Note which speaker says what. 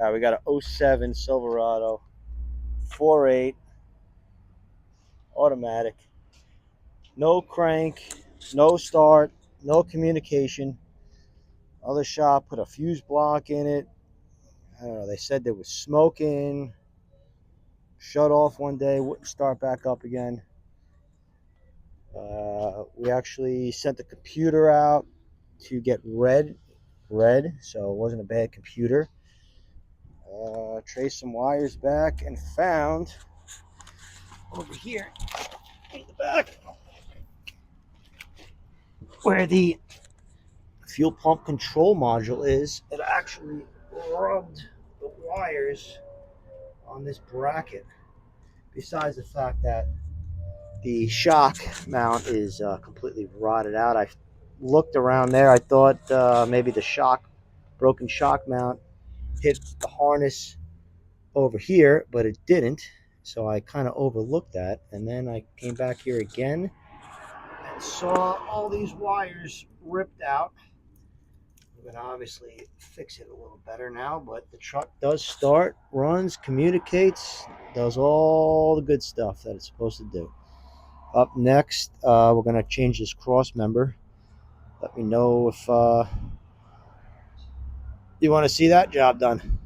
Speaker 1: All right, we got a '07 Silverado, 4.8 automatic. No crank, no start, no communication. Other shop put a fuse block in it. I don't know. They said there was smoking. Shut off one day, wouldn't start back up again. We actually sent the computer out to get red, so it wasn't a bad computer. Traced some wires back and found over here in the back where the fuel pump control module is. It actually rubbed the wires on this bracket. Besides the fact that the shock mount is completely rotted out. I looked around there. I thought maybe the broken shock mount hit the harness over here, but it didn't. So I kind of overlooked that. And then I came back here again and saw all these wires ripped out. I'm going to obviously fix it a little better now, but the truck does start, runs, communicates, does all the good stuff that it's supposed to do. Up next, we're going to change this cross member. Let me know if you want to see that job done.